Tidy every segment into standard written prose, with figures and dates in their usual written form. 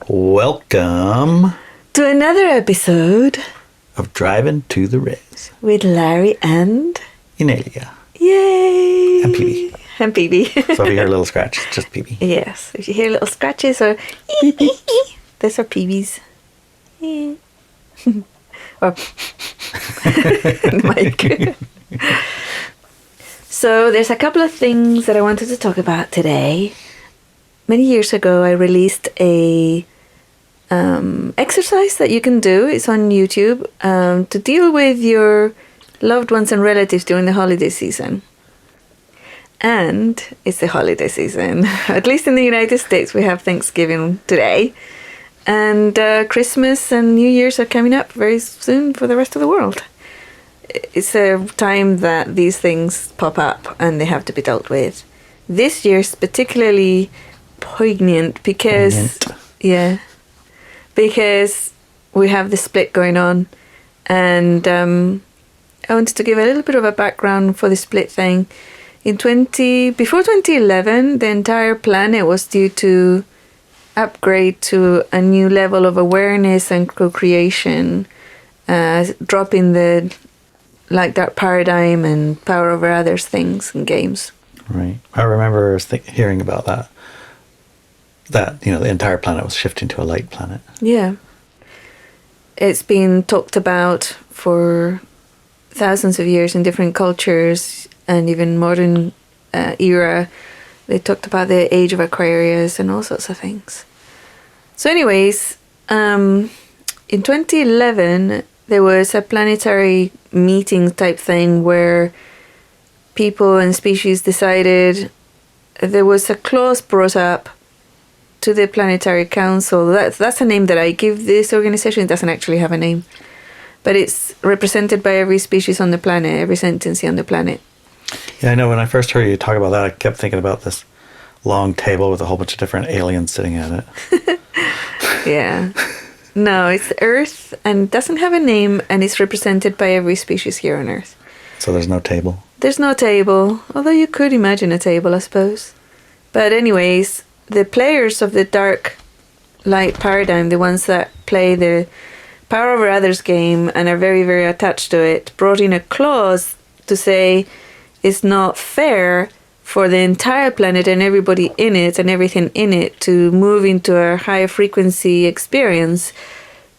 Welcome to another episode of Driving To The Rez with Larry and Inelia. Yay! And PB. And PB. So if you hear a little scratch, it's just PB. Yes, if you hear little scratches or those are PBs. Or Mike. So there's a couple of things that I wanted to talk about today. Many years ago, I released a exercise that you can do. It's on YouTube to deal with your loved ones and relatives during the holiday season. And it's the holiday season. At least in the United States, we have Thanksgiving today. And Christmas and New Year's are coming up very soon for the rest of the world. It's a time that these things pop up and they have to be dealt with. This year's particularly poignant because because we have the split going on, and I wanted to give a little bit of a background for the split thing. Before 2011, the entire planet was due to upgrade to a new level of awareness and co-creation, dropping the dark paradigm and power over others things and games. Right. I remember hearing about that. That, the entire planet was shifting to a light planet. Yeah. It's been talked about for thousands of years in different cultures and even modern era. They talked about the age of Aquarius and all sorts of things. So anyways, in 2011, there was a planetary meeting type thing where people and species decided there was a clause brought up to the Planetary Council. That's a name that I give this organization. It doesn't actually have a name. But it's represented by every species on the planet, every sentence on the planet. Yeah, I know. When I first heard you talk about that, I kept thinking about this long table with a whole bunch of different aliens sitting at it. Yeah. No, it's Earth and doesn't have a name, and it's represented by every species here on Earth. So there's no table? There's no table, although you could imagine a table, I suppose. But anyways, the players of the dark light paradigm, the ones that play the power over others game and are very, very attached to it, brought in a clause to say it's not fair for the entire planet and everybody in it and everything in it to move into a higher frequency experience,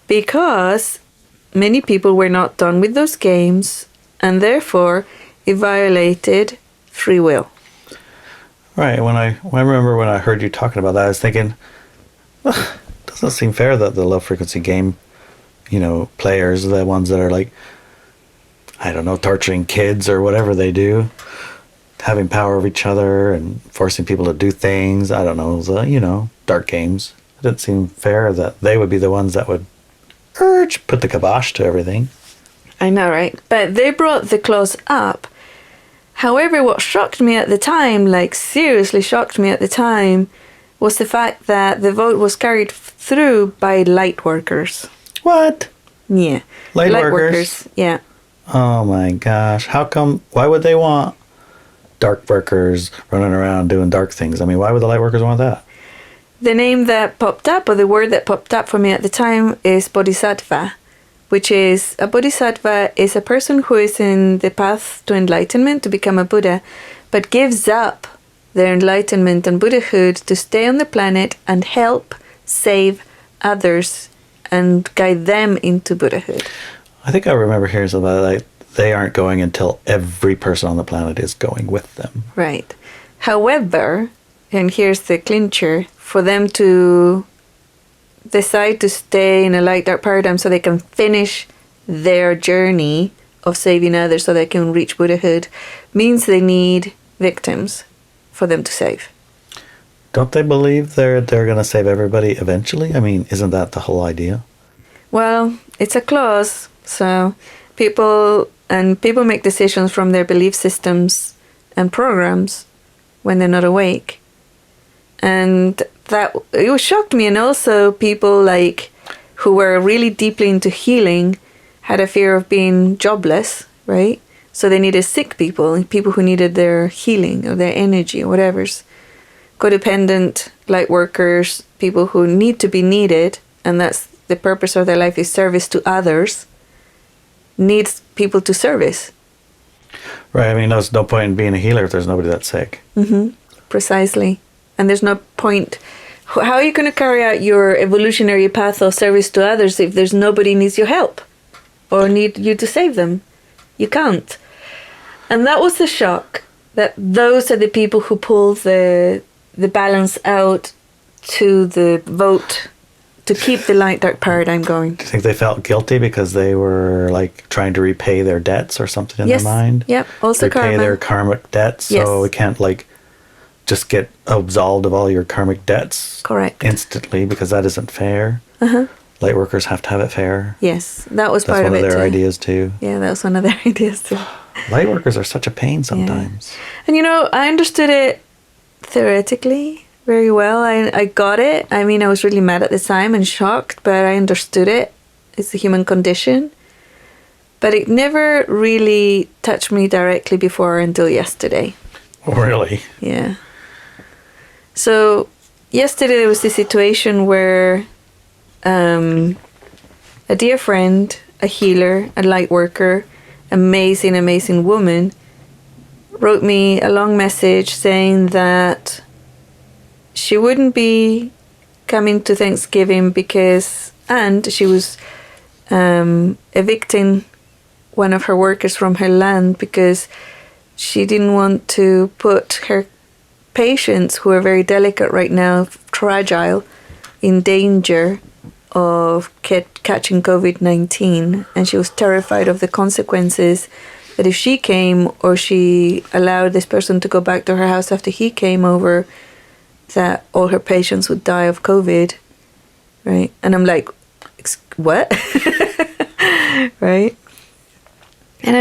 because many people were not done with those games and therefore it violated free will. Right. When I remember when I heard you talking about that, I was thinking, well, it doesn't seem fair that the low frequency game, players, the ones that are torturing kids or whatever they do, having power over each other and forcing people to do things. I don't know, dark games. It didn't seem fair that they would be the ones that would put the kibosh to everything. I know, right? But they brought the clause up. However, what shocked me at the time, seriously shocked me at the time, was the fact that the vote was carried through by lightworkers. What? Yeah. Lightworkers? Yeah. Oh my gosh. How come? Why would they want dark workers running around doing dark things? I mean, why would the lightworkers want that? The name that popped up, or the word that popped up for me at the time, is bodhisattva, which is a bodhisattva is a person who is in the path to enlightenment, to become a Buddha, but gives up their enlightenment and Buddhahood to stay on the planet and help save others and guide them into Buddhahood. I think I remember hearing something about they aren't going until every person on the planet is going with them. Right. However, and here's the clincher, for them to decide to stay in a light-dark paradigm so they can finish their journey of saving others so they can reach Buddhahood means they need victims for them to save. Don't they believe they're going to save everybody eventually? I mean, isn't that the whole idea? Well, it's a clause, so people make decisions from their belief systems and programs when they're not awake. And it shocked me, and also people who were really deeply into healing had a fear of being jobless, right? So they needed sick people who needed their healing or their energy or whatever's. Codependent light workers, people who need to be needed, and that's the purpose of their life is service to others, needs people to service. Right. I mean, there's no point in being a healer if there's nobody that's sick. Precisely. And there's no point. How are you going to carry out your evolutionary path of service to others if there's nobody needs your help or need you to save them? You can't. And that was the shock, that those are the people who pull the balance out to the vote to keep the light-dark paradigm going. Do you think they felt guilty because they were like trying to repay their debts or something in their mind? Yep. Also repay karma. their karmic debts. Yes. So we can't like just get absolved of all your karmic debts. Correct. Instantly, because that isn't fair. Light workers have to have it fair. Yes, that was That's part one of of it their too. ideas too. Yeah, that was one of their ideas too. Light workers are such a pain sometimes. And I understood it theoretically very well. I got it. I mean, I was really mad at the time and shocked, but I understood it. It's the human condition. But it never really touched me directly before until yesterday. Oh, really? Yeah. So yesterday there was this situation where a dear friend, a healer, a light worker, amazing woman, wrote me a long message saying that she wouldn't be coming to Thanksgiving and she was evicting one of her workers from her land because she didn't want to put her patients, who are very delicate right now, fragile, in danger of catching COVID-19. And she was terrified of the consequences, that if she came or she allowed this person to go back to her house after he came over, that all her patients would die of COVID, right? And I'm like, what? Right? And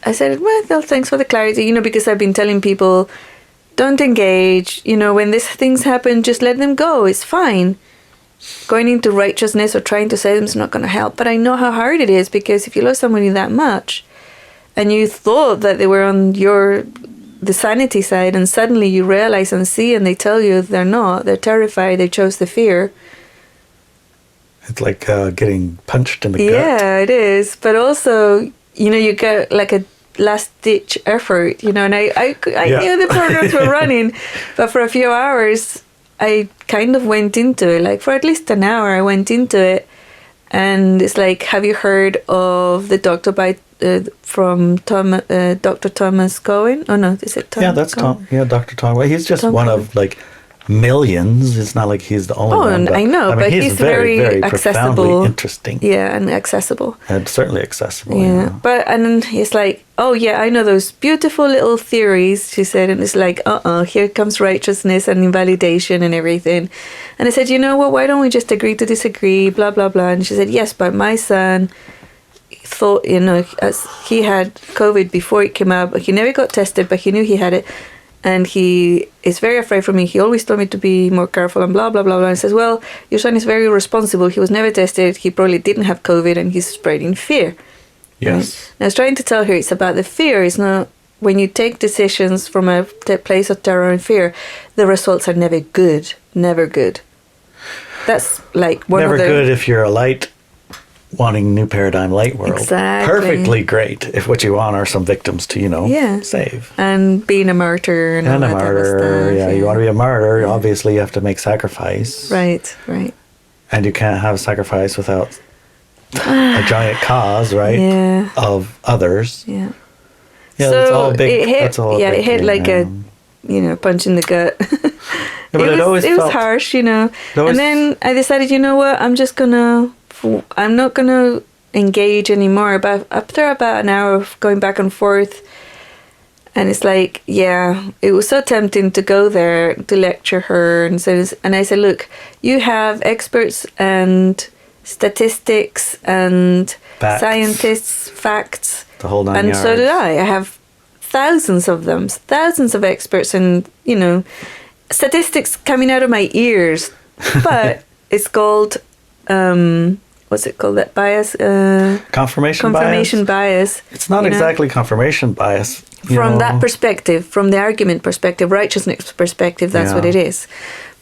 I said, well, thanks for the clarity, because I've been telling people, don't engage, when these things happen, just let them go, it's fine. Going into righteousness or trying to save them is not going to help. But I know how hard it is, because if you love somebody that much and you thought that they were on the sanity side, and suddenly you realize and see and they tell you they're not, they're terrified, they chose the fear. It's like getting punched in the gut. Yeah, it is. But also, you get like a last-ditch effort, and I knew the programs were running, but for a few hours, I kind of went into it. Like for at least an hour, I went into it. And it's like, have you heard of the doctor from Dr. Thomas Cohen? Oh, no, is it Tom? Yeah, that's Cohen? Tom. Yeah, Dr. Tom. Well, he's just Tom one Cohen. of like millions. It's not like he's the only one. I know, but he's very accessible. Profoundly interesting. Yeah, and accessible. And certainly accessible. Yeah, but and he's like, oh yeah, I know those beautiful little theories, she said, and it's like, here comes righteousness and invalidation and everything. And I said, you know what, why don't we just agree to disagree, blah, blah, blah. And she said, yes, but my son thought, as he had COVID before it came out, he never got tested, but he knew he had it. And he is very afraid for me. He always told me to be more careful and blah, blah, blah, blah. And says, well, your son is very responsible. He was never tested. He probably didn't have COVID, and he's spreading fear. Yes. Right? And I was trying to tell her it's about the fear. It's not when you take decisions from a place of terror and fear, the results are never good. Never good. That's like one never of the... good if you're a light wanting new paradigm light world. Exactly. Perfectly great if what you want are some victims to, save. And being a martyr and all a that type of martyr. stuff. Yeah, you want to be a martyr. Obviously, you have to make sacrifice. Right. And you can't have sacrifice without a giant cause, right? Yeah. Of others. Yeah. Yeah, so that's all big. It hit, that's all yeah, big it hit thing, like a punch in the gut. Yeah, but it was felt, harsh, always, And then I decided, you know what, I'm not gonna engage anymore. But after about an hour of going back and forth, and it's like, it was so tempting to go there to lecture her, and I said, look, you have experts and statistics and facts. Scientists, facts, the whole nine and yards. so did I. I have thousands of them, thousands of experts, and statistics coming out of my ears. But it's called what's it called? That bias. Confirmation bias. It's not exactly confirmation bias. From that perspective, from the argument perspective, righteousness perspective, that's what it is.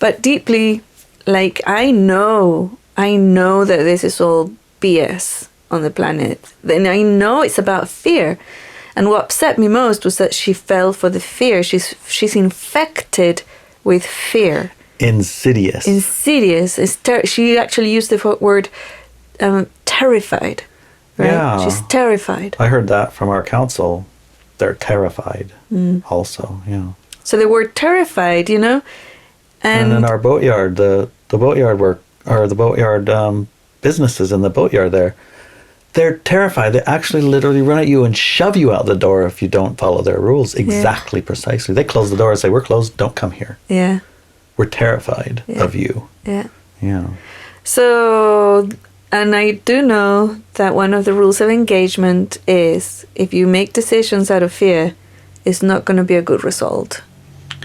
But deeply, like, I know that this is all BS on the planet. And I know it's about fear. And what upset me most was that she fell for the fear. She's infected with fear. Insidious. She actually used the word terrified. Right? Yeah. She's terrified. I heard that from our council. They're terrified also, yeah. So the word terrified, you know? And in our boatyard, the boatyard work, or the boatyard businesses in the boatyard there, they're terrified. They actually literally run at you and shove you out the door if you don't follow their rules. Exactly, precisely. They close the door and say, we're closed, don't come here. Yeah. We're terrified of you. Yeah. Yeah. So, and I do know that one of the rules of engagement is if you make decisions out of fear, it's not going to be a good result.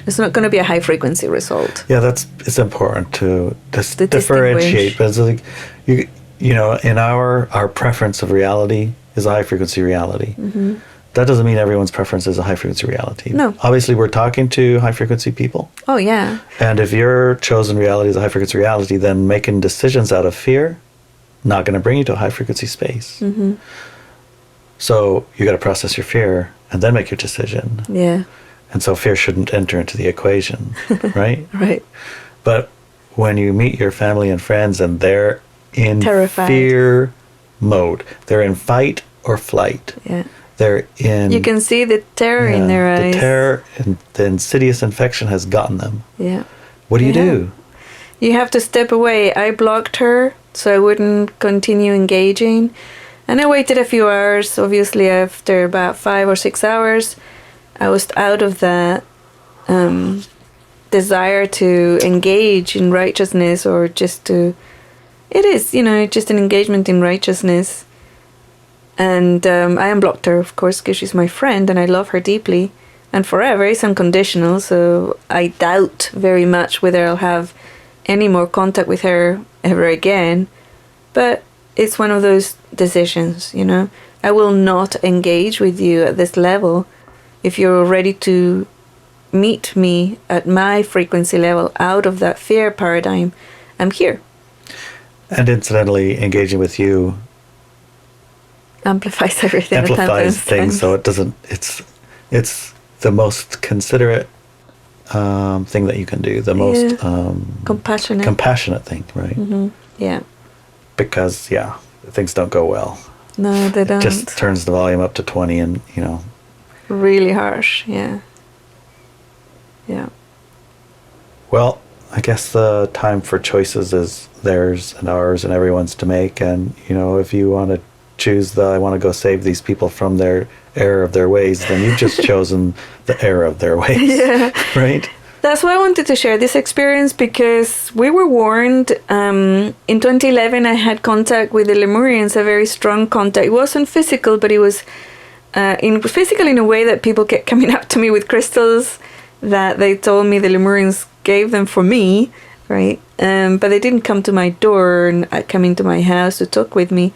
It's not going to be a high frequency result. Yeah, it's important to differentiate. Distinguish. But like you know, in our preference of reality is a high frequency reality. Mm-hmm. That doesn't mean everyone's preference is a high frequency reality. No. Obviously, we're talking to high frequency people. Oh, yeah. And if your chosen reality is a high frequency reality, then making decisions out of fear, not going to bring you to a high frequency space. Mm-hmm. So you got to process your fear and then make your decision. Yeah. And so fear shouldn't enter into the equation, right? Right. But when you meet your family and friends and they're in terrified fear mode, they're in fight or flight. Yeah. They're in... You can see the terror in their eyes. The terror and the insidious infection has gotten them. Yeah. What do you do? You have to step away. I blocked her so I wouldn't continue engaging. And I waited a few hours. Obviously, after about 5 or 6 hours, I was out of that desire to engage in righteousness or just to... It is, you know, just an engagement in righteousness. And I unblocked her, of course, because she's my friend and I love her deeply. And forever, it's unconditional, so I doubt very much whether I'll have any more contact with her ever again. But it's one of those decisions, you know. I will not engage with you at this level. If you're ready to meet me at my frequency level out of that fear paradigm, I'm here. And incidentally, engaging with you amplifies everything. Amplifies things, so it doesn't. It's the most considerate thing that you can do. The most compassionate thing, right? Mm-hmm. Yeah. Because things don't go well. No, they don't. It just turns the volume up to 20, and you know. Really harsh. Yeah. Yeah. Well, I guess the time for choices is theirs and ours and everyone's to make. And, you know, if you want to choose I want to go save these people from their error of their ways, then you've just chosen the error of their ways. Yeah. Right? That's why I wanted to share this experience, because we were warned. In 2011, I had contact with the Lemurians, a very strong contact. It wasn't physical, but it was physical in a way that people kept coming up to me with crystals that they told me the Lemurians gave them for me, right? But they didn't come to my door and come into my house to talk with me.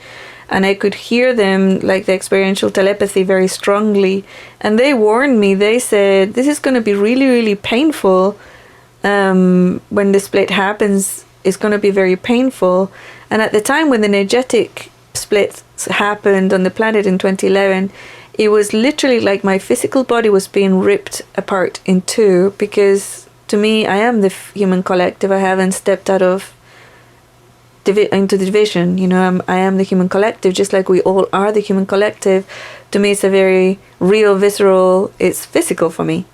And I could hear them, like the experiential telepathy, very strongly. And they warned me. They said, this is going to be really, really painful. When the split happens, it's going to be very painful. And at the time when the energetic splits happened on the planet in 2011, it was literally like my physical body was being ripped apart in two, because to me, I am the human collective. I haven't stepped out of into the division. You know, I am the human collective, just like we all are the human collective. To me, it's a very real, visceral, it's physical for me.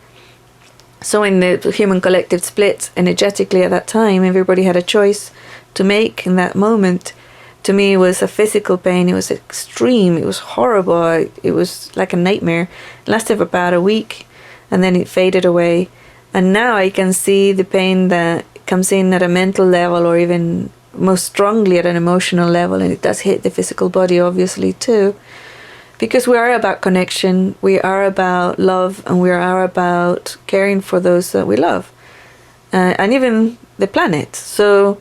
So when the human collective split energetically at that time, everybody had a choice to make in that moment. To me, it was a physical pain. It was extreme. It was horrible. It was like a nightmare. It lasted for about a week, and then it faded away. And now I can see the pain that comes in at a mental level, or even most strongly at an emotional level, and it does hit the physical body, obviously, too. Because we are about connection, we are about love, and we are about caring for those that we love. And even the planet. So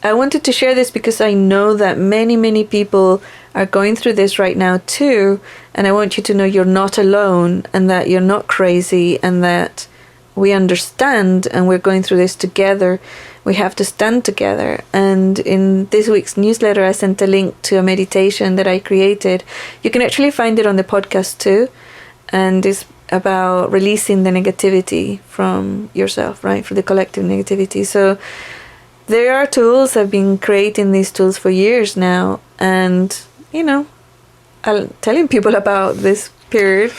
I wanted to share this because I know that many, many people are going through this right now too. And I want you to know you're not alone, and that you're not crazy, and that we understand and we're going through this together. We have to stand together. And in this week's newsletter, I sent a link to a meditation that I created. You can actually find it on the podcast too. And it's about releasing the negativity from yourself, right? For the collective negativity. So there are tools. I've been creating these tools for years now. And, I'm telling people about this period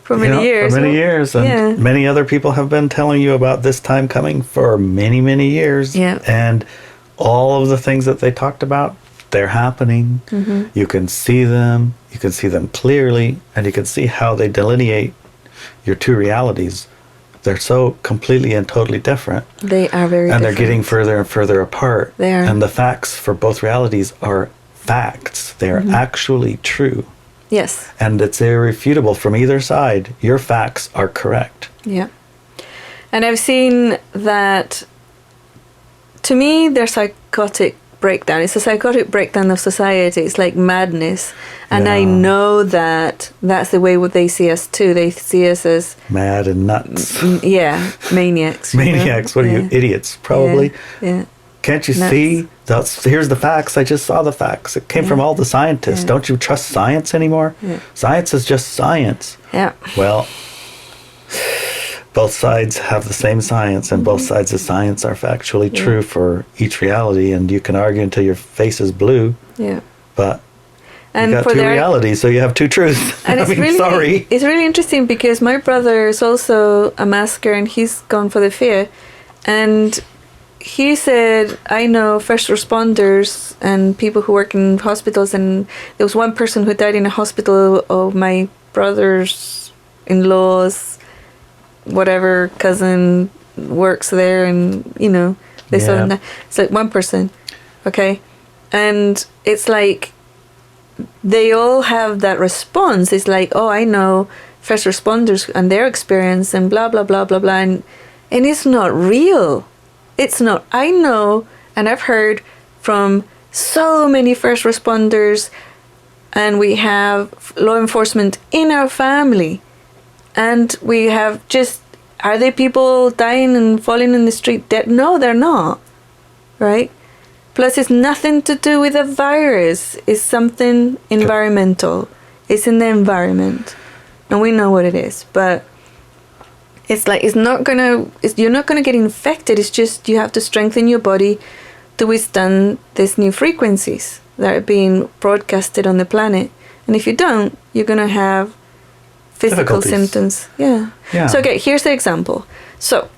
for many years. For many years. And many other people have been telling you about this time coming for many, many years. Yeah. And all of the things that they talked about, they're happening. Mm-hmm. You can see them. You can see them clearly. And you can see how they delineate your two realities. They're so completely and totally different. They are very different. And they're getting further and further apart. They are. And the facts for both realities are facts. They are actually true. Yes. And it's irrefutable from either side. Your facts are correct. Yeah. And I've seen that, to me, they're psychotic breakdown. It's a psychotic breakdown of society. It's like madness. And I know that that's the way what they see us too. They see us as mad and nuts. Maniacs. Maniacs. What are you, idiots? Probably. Yeah. Can't you see? Here's the facts. I just saw the facts. It came from all the scientists. Don't you trust science anymore? Yeah. Science is just science. Yeah. Well, both sides have the same science, and both sides of science are factually true for each reality, and you can argue until your face is blue. Yeah. But you got two realities, so you have two truths. And sorry. It's really interesting because my brother is also a masker, and he's gone for the fear. And he said, I know first responders and people who work in hospitals, and there was one person who died in a hospital of my brother's in-laws, whatever cousin works there, and they saw that. It's like one person, okay? And it's like they all have that response. It's like, oh, I know first responders and their experience and blah, blah, blah, blah, blah. And it's not real. It's not. I know, and I've heard from so many first responders, and we have law enforcement in our family, and we have just, are they people dying and falling in the street dead? No, they're not, right? Plus, it's nothing to do with a virus. It's something environmental. It's in the environment, and we know what it is, but it's like you're not gonna get infected. It's just you have to strengthen your body to withstand these new frequencies that are being broadcasted on the planet. And if you don't, you're gonna have physical symptoms. Yeah. So okay, here's the example. So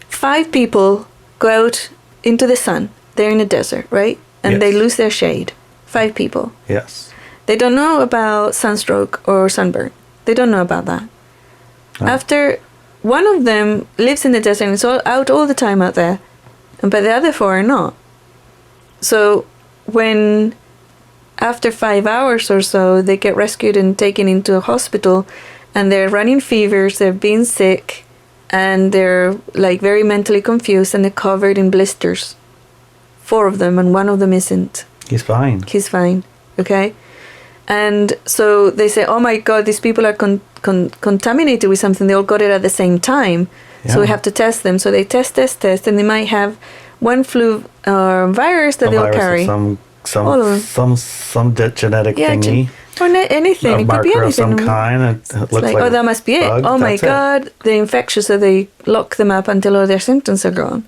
5 people go out into the sun. They're in a desert, right? And they lose their shade. 5 people. Yes. They don't know about sunstroke or sunburn. They don't know about that. No. After one of them lives in the desert and is out all the time out there, but the other 4 are not. So when after 5 hours or so, they get rescued and taken into a hospital, and they're running fevers, they're being sick, and they're like very mentally confused, and they're covered in blisters. 4 of them, and one of them isn't. He's fine. He's fine. Okay. And so they say, oh my God, these people are contaminated with something. They all got it at the same time. Yeah. So we have to test them. So they test, and they might have one flu virus that they'll carry. Some genetic thingy. Or anything. It could be anything. Of some kind. It looks like oh, that must be bug. It. Oh my God, they're infectious. So they lock them up until all their symptoms are gone.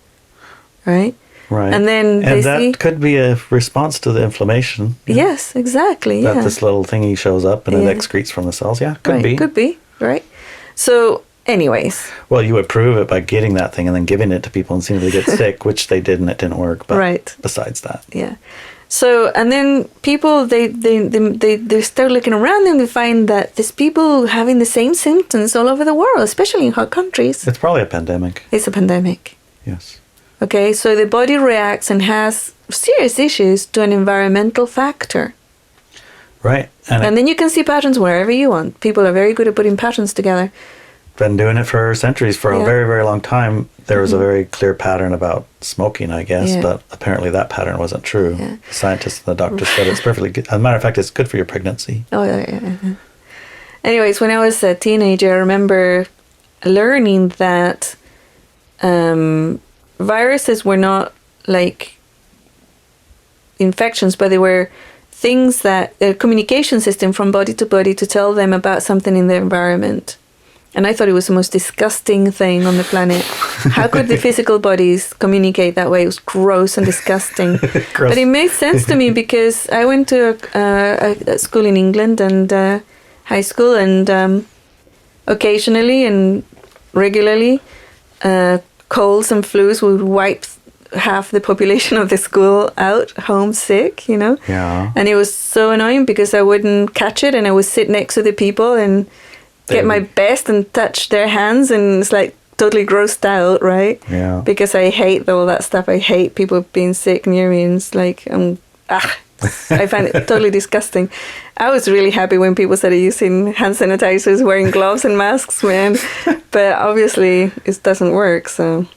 Right? Right. And then that could be a response to the inflammation. Yes, exactly. That this little thingy shows up and it excretes from the cells. Yeah, could be. Could be, right? So, anyways. Well, you would prove it by getting that thing and then giving it to people and seeing if they get sick, which they did and it didn't work. But besides that. Yeah. So, and then people, they start looking around and they find that there's people having the same symptoms all over the world, especially in hot countries. It's probably a pandemic. It's a pandemic. Yes. Okay, so the body reacts and has serious issues to an environmental factor. Right. And then you can see patterns wherever you want. People are very good at putting patterns together. Been doing it for centuries, for a very, very long time. There was a very clear pattern about smoking, I guess, but apparently that pattern wasn't true. Yeah. The scientists and the doctors said it's perfectly good. As a matter of fact, it's good for your pregnancy. Oh, yeah. Anyways, when I was a teenager, I remember learning that viruses were not like infections, but they were things that a communication system from body to body to tell them about something in the environment. And I thought it was the most disgusting thing on the planet. How could the physical bodies communicate that way? It was gross and disgusting. But it made sense to me because I went to a school in England and high school, and occasionally and regularly colds and flus would wipe half the population of the school out homesick, you know? Yeah. And it was so annoying because I wouldn't catch it and I would sit next to the people and get my best and touch their hands, and it's like totally grossed out, right? Yeah. Because I hate all that stuff. I hate people being sick near me, and it's like, I find it totally disgusting. I was really happy when people started using hand sanitizers, wearing gloves and masks, man. But obviously it doesn't work, so...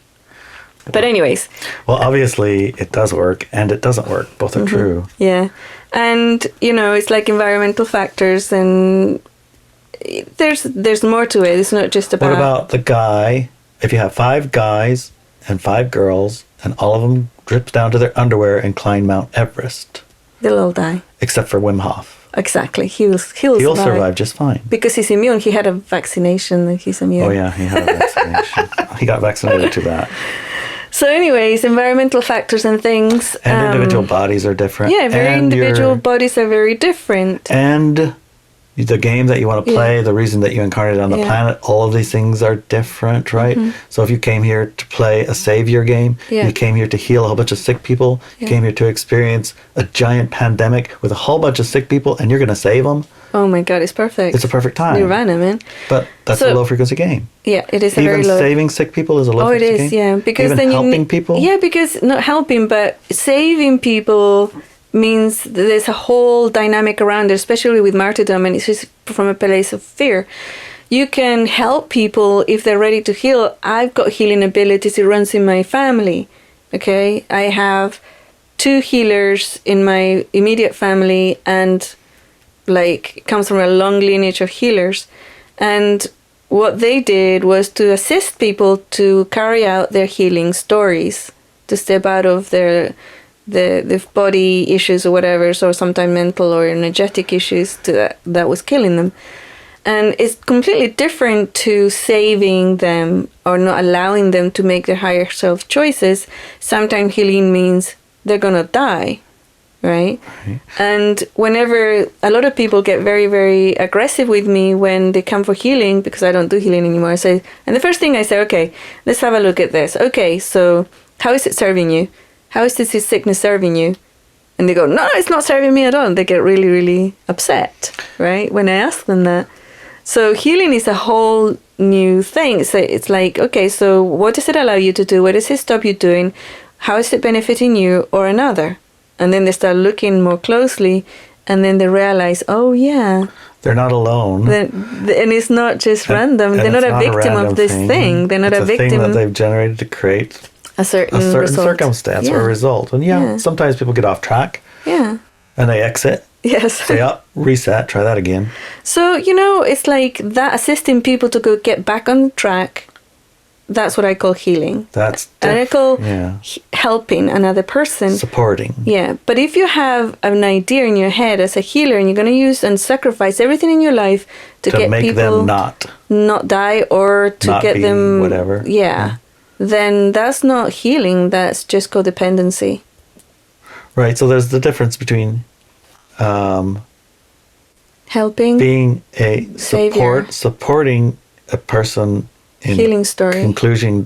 But anyways. Well, obviously it does work and it doesn't work. Both are true. Yeah. And, you know, it's like environmental factors, and there's more to it. It's not just about... What about the guy, if you have 5 guys and 5 girls and all of them drip down to their underwear and climb Mount Everest? They'll all die. Except for Wim Hof. Exactly. He'll survive just fine. Because he's immune. He had a vaccination and he's immune. Oh yeah, he had a vaccination. He got vaccinated to that. So anyways, environmental factors and things. And individual bodies are different. Yeah, individual bodies are very different. And the game that you want to play, the reason that you incarnated on the planet, all of these things are different, right? So if you came here to play a savior game, you came here to heal a whole bunch of sick people, you came here to experience a giant pandemic with a whole bunch of sick people, and you're going to save them. Oh my God, it's perfect. It's a perfect time. Nirvana, man. But that's a low frequency game. Yeah, it is a very low. Even saving sick people is a low frequency game? Oh, it is, yeah. Because even then helping people? Yeah, because not helping, but saving people means there's a whole dynamic around it, especially with martyrdom, and it's just from a place of fear. You can help people if they're ready to heal. I've got healing abilities. It runs in my family, okay? I have 2 healers in my immediate family, and like it comes from a long lineage of healers. And what they did was to assist people to carry out their healing stories, to step out of the body issues or whatever, so sometimes mental or energetic issues that was killing them. And it's completely different to saving them or not allowing them to make their higher self choices. Sometimes healing means they're gonna die, right? And whenever a lot of people get very, very aggressive with me when they come for healing, because I don't do healing anymore, I say, and the first thing I say, okay, let's have a look at this. Okay, so how is it serving you? How is this sickness serving you? And they go, no, it's not serving me at all. And they get really, really upset, right? When I ask them that. So healing is a whole new thing. So it's like, okay, so what does it allow you to do? What does it stop you doing? How is it benefiting you or another? And then they start looking more closely, and then they realize, oh, yeah. They're not alone. And it's not just random. They're not a victim of this thing. They're not a victim. It's a thing that they've generated to create a certain circumstance or a result. And sometimes people get off track. Yeah. And they exit. Yes. Say, reset, try that again. So, you know, it's like that assisting people to go get back on track. That's what I call healing. And I call helping another person. Supporting. Yeah. But if you have an idea in your head as a healer and you're going to use and sacrifice everything in your life to get make people them not die or to not get them whatever. Yeah. Then that's not healing. That's just codependency. Right. So there's the difference between helping, being a savior, supporting a person in healing story, concluding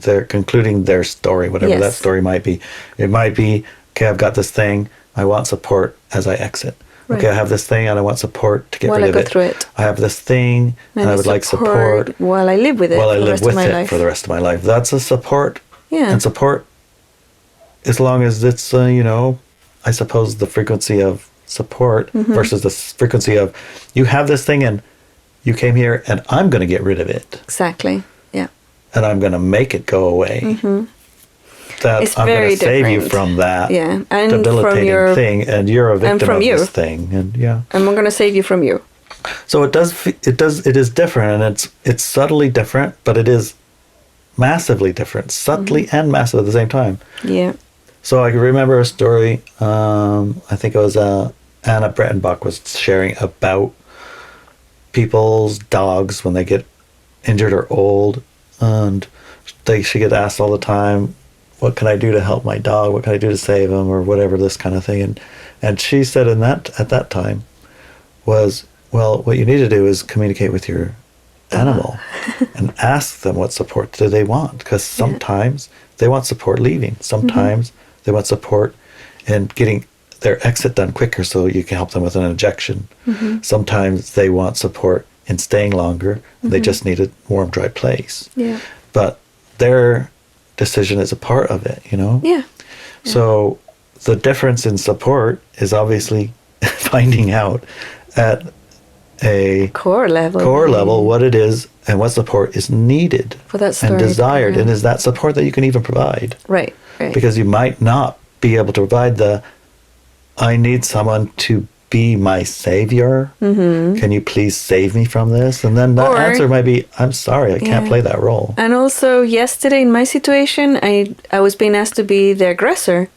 their story, whatever that story might be. It might be, okay, I've got this thing, I want support as I exit. Right. Okay, I have this thing and I want support to get rid of it. While I go through it. I have this thing and I would like support while I live with it. While I live with it for the rest of my life. That's a support. Yeah. And support, as long as it's, I suppose the frequency of support versus the frequency of, you have this thing and you came here and I'm going to get rid of it. Exactly. Yeah. And I'm going to make it go away. That it's I'm going to save you different. from that and debilitating thing, and you're a victim of you. this thing, and and I'm going to save you from you. So it is different, and it's subtly different, but it is massively different, subtly and massive at the same time. Yeah. So I can remember a story, I think it was Anna Brettenbach was sharing about people's dogs when they get injured or old, and she get asked all the time, what can I do to help my dog? What can I do to save him? Or whatever, this kind of thing. And she said at that time was, well, what you need to do is communicate with your animal and ask them what support do they want. Because sometimes they want support leaving. Sometimes they want support in getting their exit done quicker so you can help them with an injection. Sometimes they want support in staying longer. They just need a warm, dry place. Yeah. But their decision is a part of it, you know? Yeah. So the difference in support is obviously finding out at a core level what it is and what support is needed for that story, and desired, and is that support that you can even provide. Right. Because you might not be able to provide I need someone to be my savior. Can you please save me from this? And then that answer might be, I'm sorry, I can't play that role. And also yesterday in my situation, I was being asked to be the aggressor.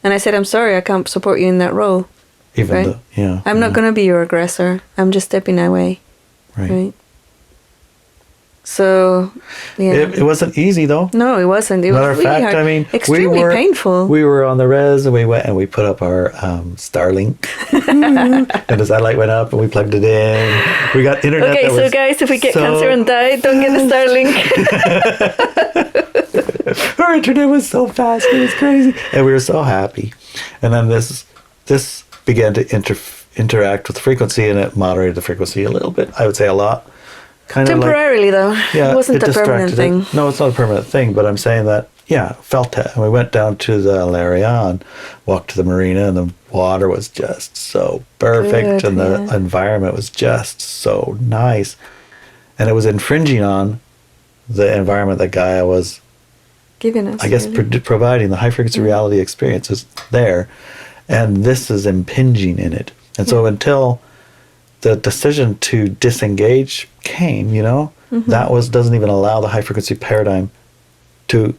And I said, I'm sorry, I can't support you in that role. Even though, I'm not going to be your aggressor. I'm just stepping away. Right. So, It wasn't easy, though. No, it wasn't. It was really hard. I mean, extremely painful. We were on the res and we went and we put up our Starlink. And the satellite went up and we plugged it in. We got internet. Okay, so guys, if we get cancer and die, don't get the Starlink. Our internet was so fast. It was crazy. And we were so happy. And then this began to interact with the frequency, and it moderated the frequency a little bit. I would say a lot. Kind temporarily, of though. Yeah, it wasn't a permanent thing. No, it's not a permanent thing, but I'm saying that, felt it. And we went down to the area and walked to the marina, and the water was just so perfect, and the environment was just so nice. And it was infringing on the environment that Gaia was giving us. I guess providing the high frequency reality experience is there, and this is impinging in it. And so until the decision to disengage came, that doesn't even allow the high frequency paradigm to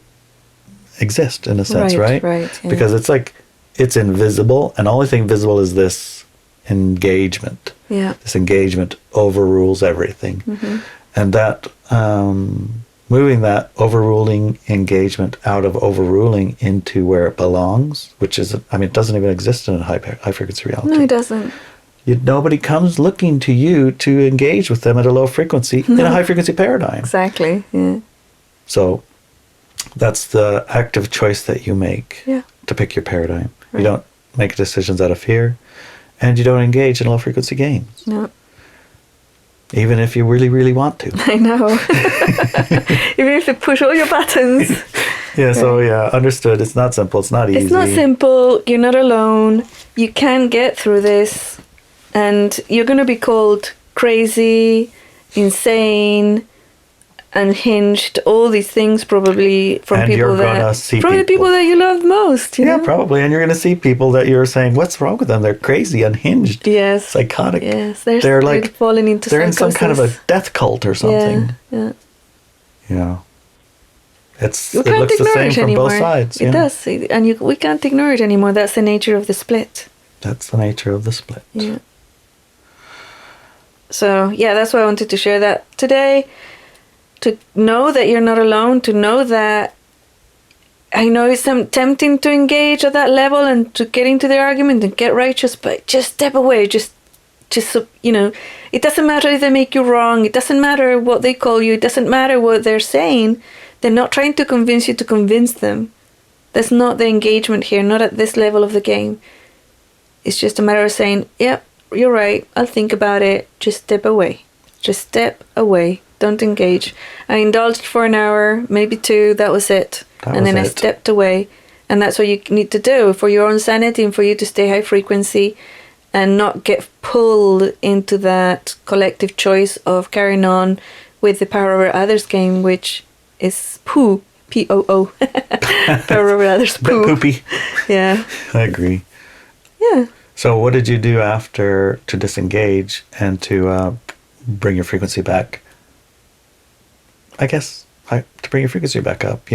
exist in a sense, right? Right. Yeah. Because it's like it's invisible, and the only thing visible is this engagement. Yeah. This engagement overrules everything, and that moving that overruling engagement out of overruling into where it belongs, which is, it doesn't even exist in a high frequency reality. No, it doesn't. Nobody comes looking to you to engage with them at a low frequency in a high frequency paradigm. Exactly, yeah. So that's the active choice that you make to pick your paradigm. Right. You don't make decisions out of fear, and you don't engage in low frequency games. No. Even if you really, really want to. I know. Even if you push all your buttons. Understood. It's not simple. It's not easy. It's not simple. You're not alone. You can get through this. And you're going to be called crazy, insane, unhinged, all these things probably from people the people that you love most. You know? Probably. And you're going to see people that you're saying, what's wrong with them? They're crazy, unhinged, psychotic. Yes, they're like falling into they're psychosis. in some kind of a death cult or something. Yeah. It looks the same from both sides. It does, and we can't ignore it anymore. That's the nature of the split. That's the nature of the split. Yeah. So, that's why I wanted to share that today. To know that you're not alone, to know that I know it's tempting to engage at that level and to get into the argument and get righteous, but just step away. Just it doesn't matter if they make you wrong. It doesn't matter what they call you. It doesn't matter what they're saying. They're not trying to convince you to convince them. That's not the engagement here, not at this level of the game. It's just a matter of saying, yep, you're right, I'll think about it. Just step away. Just step away. Don't engage. I indulged for an hour, maybe 2, that was it. I stepped away. And that's what you need to do for your own sanity and for you to stay high frequency and not get pulled into that collective choice of carrying on with the power over others game, which is poo. P-O-O. Power over others, poo. Poopy. Yeah. I agree. Yeah. So what did you do after to disengage and to bring your frequency back? I guess to bring your frequency back up,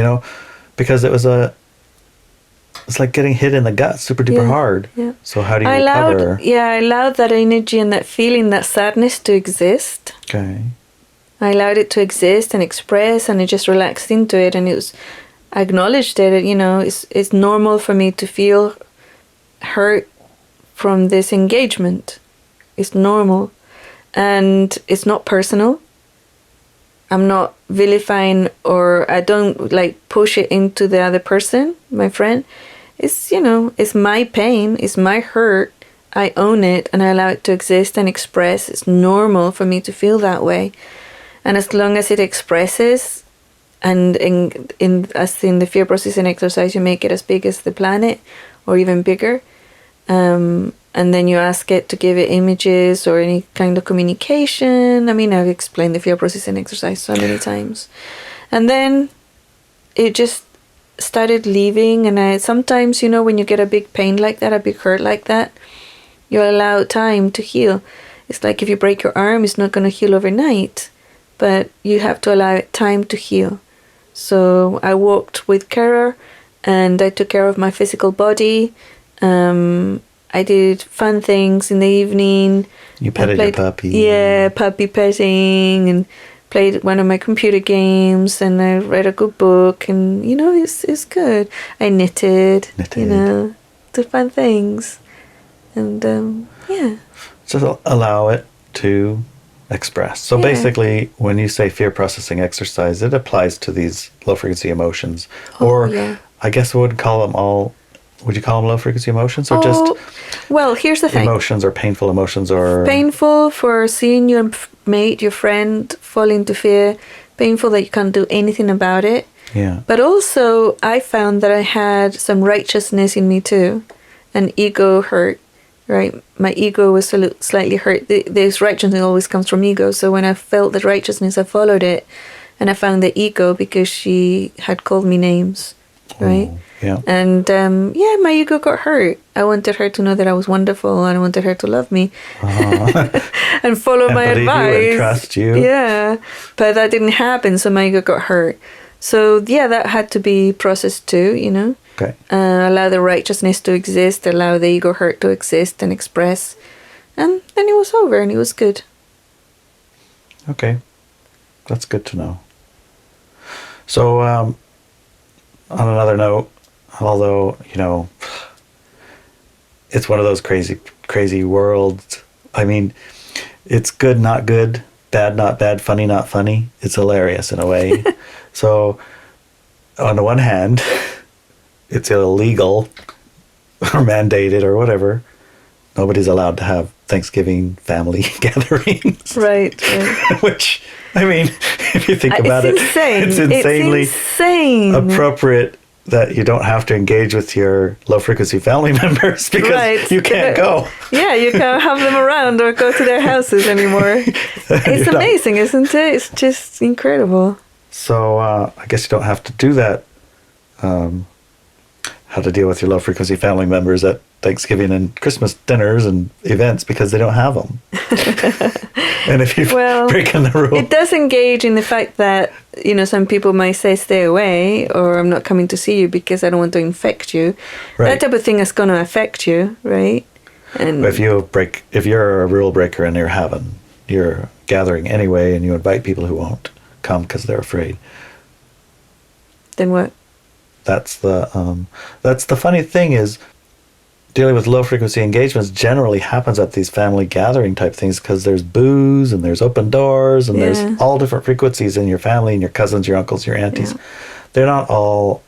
because it's like getting hit in the gut super duper hard. Yeah. So how do you recover? I allowed that energy and that feeling, that sadness to exist. Okay. I allowed it to exist and express, and I just relaxed into it, and I acknowledged it. It's normal for me to feel hurt from this engagement. It's normal, and it's not personal. I'm not vilifying, or I don't push it into the other person, my friend. It's it's my pain, it's my hurt. I own it and I allow it to exist and express. It's normal for me to feel that way. And as long as it expresses, and as in the fear processing exercise, you make it as big as the planet or even bigger. And then you ask it to give it images or any kind of communication. I mean, I've explained the fear processing exercise so many times. And then it just started leaving. And sometimes, when you get a big pain like that, a big hurt like that, you allow time to heal. It's like if you break your arm, it's not going to heal overnight. But you have to allow it time to heal. So I walked with care, and I took care of my physical body. I did fun things in the evening. You petted your puppy. Yeah, puppy petting, and played one of my computer games, and I read a good book, and it's good. I knitted. Did fun things, and Just allow it to express. So basically, when you say fear processing exercise, it applies to these low frequency emotions, I guess would you call them low frequency emotions, or just well, here's the thing: emotions or painful emotions, or painful for seeing your mate, your friend, fall into fear. Painful that you can't do anything about it. Yeah. But also, I found that I had some righteousness in me too, and ego hurt. Right, my ego was slightly hurt. This righteousness always comes from ego. So when I felt the righteousness, I followed it, and I found the ego because she had called me names. Right. Oh, yeah. And my ego got hurt. I wanted her to know that I was wonderful, and I wanted her to love me and follow my advice. And trust you. Yeah, but that didn't happen, so my ego got hurt. So that had to be processed too. Okay. Allow the righteousness to exist, allow the ego hurt to exist and express, and then it was over and it was good. Okay, that's good to know. So, on another note, although, it's one of those crazy worlds. I mean, it's good, not good, bad, not bad, funny, not funny. It's hilarious in a way. So, on the one hand, it's illegal or mandated or whatever. Nobody's allowed to have Thanksgiving family gatherings. Right. Which, I mean, if you think about it's insanely appropriate that you don't have to engage with your low frequency family members because you can't go. Yeah, you can't have them around or go to their houses anymore. It's amazing, isn't it? It's just incredible. So I guess you don't have to do that. How to deal with your low frequency family members at Thanksgiving and Christmas dinners and events because they don't have them. And if you're breaking the rule. It does engage in the fact that, some people might say stay away, or I'm not coming to see you because I don't want to infect you. Right. That type of thing is going to affect you, right? And but if you're a rule breaker and you're gathering anyway and you invite people who won't come because they're afraid. Then what? That's the funny thing is dealing with low frequency engagements generally happens at these family gathering type things because there's booze and there's open doors and there's all different frequencies in your family and your cousins, your uncles, your aunties. Yeah. They're not all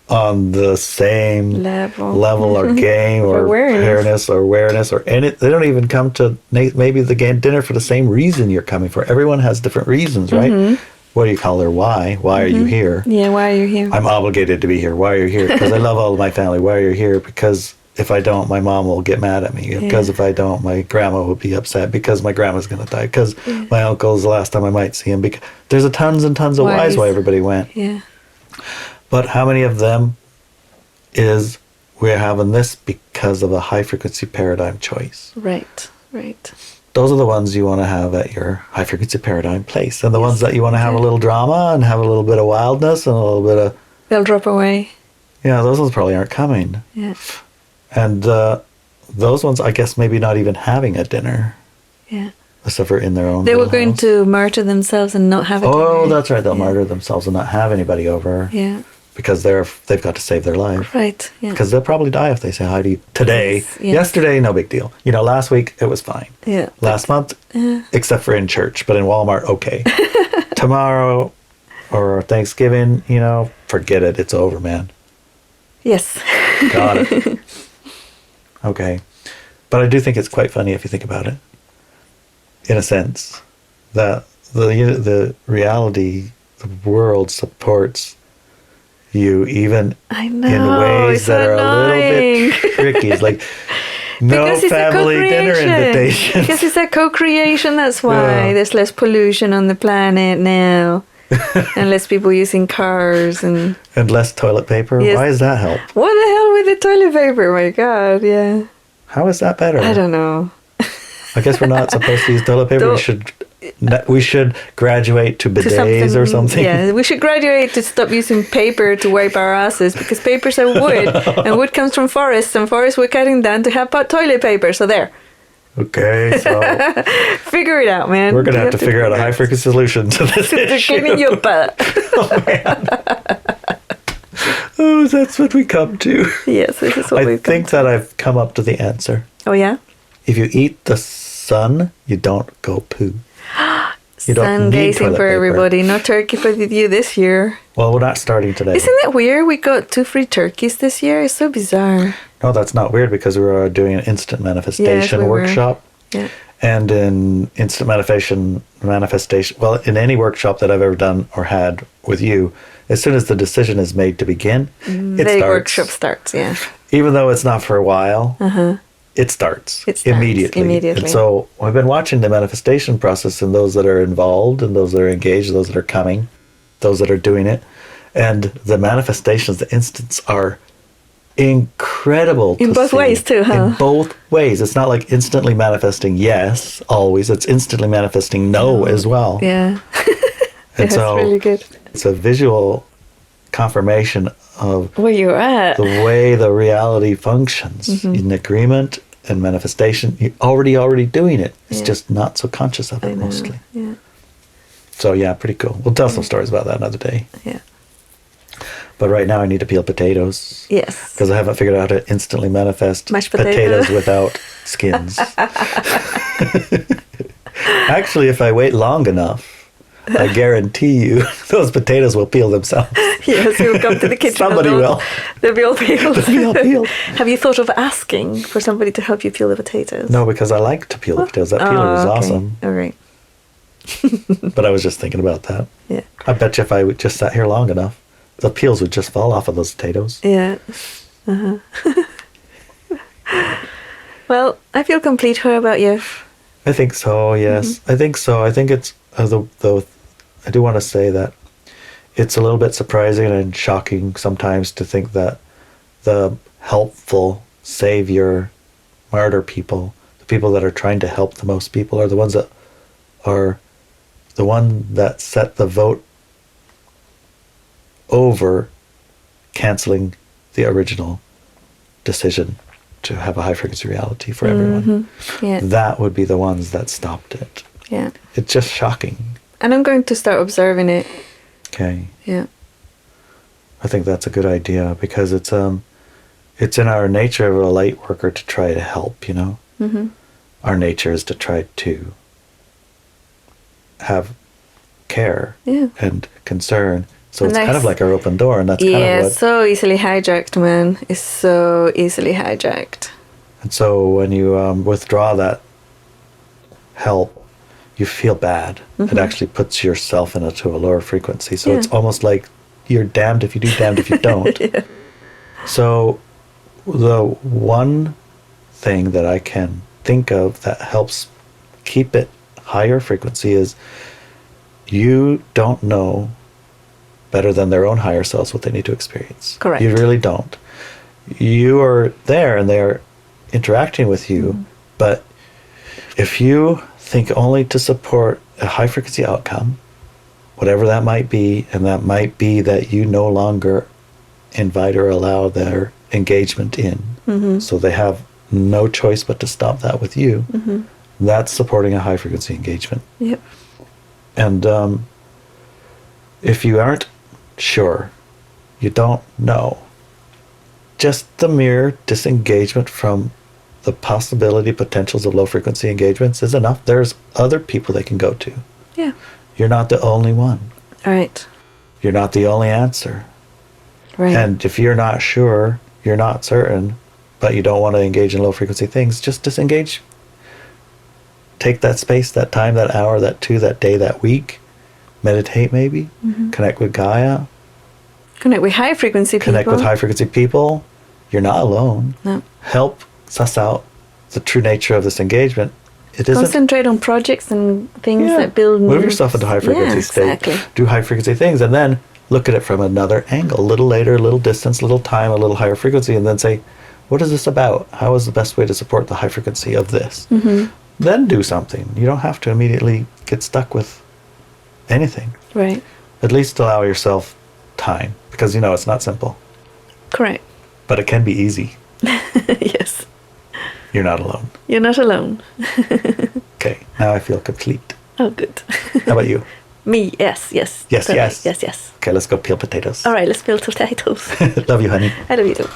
on the same level or game or awareness or any. They don't even come to maybe the dinner for the same reason you're coming for. Everyone has different reasons, right? Mm-hmm. What do you call her? Why? Why are you here? Yeah, why are you here? I'm obligated to be here. Why are you here? Because I love all of my family. Why are you here? Because if I don't, my mom will get mad at me. Because if I don't, my grandma will be upset. Because my grandma's going to die. Because my uncle's the last time I might see him. Because there's tons and tons of whys why everybody went. Yeah. But how many of them is we're having this because of a high frequency paradigm choice? Right. those are the ones you want to have at your high frequency paradigm place. And the Yes. ones that you want to have a Okay. little drama and have a little bit of wildness and a little bit of, They'll drop away. yeah, those ones probably aren't coming. Yeah. And those ones, I guess, maybe not even having a dinner, Yeah. except for in their own. They were little going house. to martyr themselves and not have a Oh, dinner. that's right. They'll Yeah. martyr themselves and not have anybody over Yeah. because they've got to save their life. Right. Yeah. Because they'll probably die if they say hi to you today. Yes, yes. Yesterday, no big deal. You know, last week it was fine. Yeah. Last month, except for in church, but in Walmart, okay. Tomorrow or Thanksgiving, you know, forget it. It's over, man. Yes. Got it. Okay. But I do think it's quite funny if you think about it, in a sense, that the reality, the world supports you even I know. in ways it's that are annoying. a little bit tricky. It's like no Because it's a family dinner co-creation. invitation. Because it's a co-creation, that's why Yeah. there's less pollution on the planet now. And less people using cars and And less toilet paper. Yes. Why does that help? what the hell with the toilet paper? My God, yeah. How is that better? I don't know. I guess we're not supposed to use toilet paper. Don't- We should graduate to bidets or something. Yeah, we should graduate to stop using paper to wipe our asses because papers are wood and wood comes from forests and forests we're cutting down to have toilet paper. So there, Okay, so figure it out, man. we're gonna You have to figure out a high frequency solution to this to issue. clean your butt. Oh, that's what we come to. Yes, this is what I we've think got. that I've come up to the answer. Oh yeah, If you eat the sun, you don't go poo. You don't sun need gazing toilet for paper. everybody. No turkey for you this year. Well, we're not starting today. Isn't it weird? We got 2 free turkeys this year. It's so bizarre. No, that's not weird because we were doing an instant manifestation we were. workshop. Yeah. And in instant manifestation, well, in any workshop that I've ever done or had with you, as soon as the decision is made to begin, it The starts. workshop starts. Yeah. Even though it's not for a while, it starts. It starts immediately. immediately. And so we've been watching the manifestation process and those that are involved and those that are engaged, those that are coming, those that are doing it. And the manifestations, the instants are incredible. In to both see. ways too, huh? In both ways. It's not like instantly manifesting yes, always. It's instantly manifesting no as well. Yeah. And That's so really good. it's a visual confirmation of Where you're at. the way the reality functions Mm-hmm. in agreement and manifestation. You're already doing it. It's Yeah. just not so conscious of I it know. mostly. Yeah. So yeah, pretty cool. We'll tell some stories about that another day. Yeah. But right now I need to peel potatoes Yes. because I haven't figured out how to instantly manifest Mashed potato. without skins. Actually, if I wait long enough, I guarantee you those potatoes will peel themselves. Yes, you'll come to the kitchen. Somebody and will. They'll be all peeled. They'll be all peeled. Have you thought of asking for somebody to help you peel the potatoes? No, because I like to peel the potatoes. That peeler is okay. awesome. All right. But I was just thinking about that. Yeah. I bet you if I would just sat here long enough, the peels would just fall off of those potatoes. Yeah. Well, I feel complete. How about you? I think so, yes. Mm-hmm. I think so. I think it's, though, I do want to say that it's a little bit surprising and shocking sometimes to think that the helpful, savior, martyr people, the people that are trying to help the most people, are the ones that are the one that set the vote over canceling the original decision to have a high frequency reality for everyone. Yeah. That would be the ones that stopped it. Yeah. It's just shocking. And I'm going to start observing it. Okay. Yeah. I think that's a good idea because it's in our nature of a light worker to try to help, you know? Mm-hmm. Our nature is to try to have care Yeah. and concern. So And it's kind of that's- like our open door, and that's Yeah, kind of what. so easily hijacked, man. It's so easily hijacked. And so when you withdraw that help, you feel bad. It actually puts yourself into a lower frequency. So it's Mm-hmm. Yeah. almost like you're damned if you do, damned if you don't. Yeah. So the one thing that I can think of that helps keep it higher frequency is you don't know better than their own higher selves what they need to experience. Correct. You really don't. You are there and they're interacting with you, but if you think only to support a high frequency outcome, whatever that might be, and that might be that you no longer invite or allow their engagement in, so they have no choice but to stop that with you, that's supporting a high frequency engagement. Yep. And if you aren't sure, you don't know, just the mere disengagement from the possibility, potentials of low frequency engagements is enough. There's other people they can go to. Yeah. You're not the only one. Right. You're not the only answer. Right. And if you're not sure, you're not certain, but you don't want to engage in low frequency things, just disengage. Take that space, that time, that hour, that 2, that day, that week. Meditate maybe. Connect with Gaia. Connect with high frequency people. Connect with high frequency people. You're not alone. No. Help suss out the true nature of this engagement. It isn't. Concentrate on projects and things that build. Move yourself into high frequency state. Exactly. Do high frequency things, and then look at it from another angle. A little later, a little distance, a little time, a little higher frequency, and then say, what is this about? How is the best way to support the high frequency of this? Then do something. You don't have to immediately get stuck with anything. Right. At least allow yourself time, because it's not simple, Correct. but it can be easy. Yes. You're not alone. You're not alone. Okay, now I feel complete. Oh, good. How about you? Me, yes. Yes, Perfect. yes. Yes. Okay, let's go peel potatoes. All right, let's peel potatoes. Love you, honey. I love you too.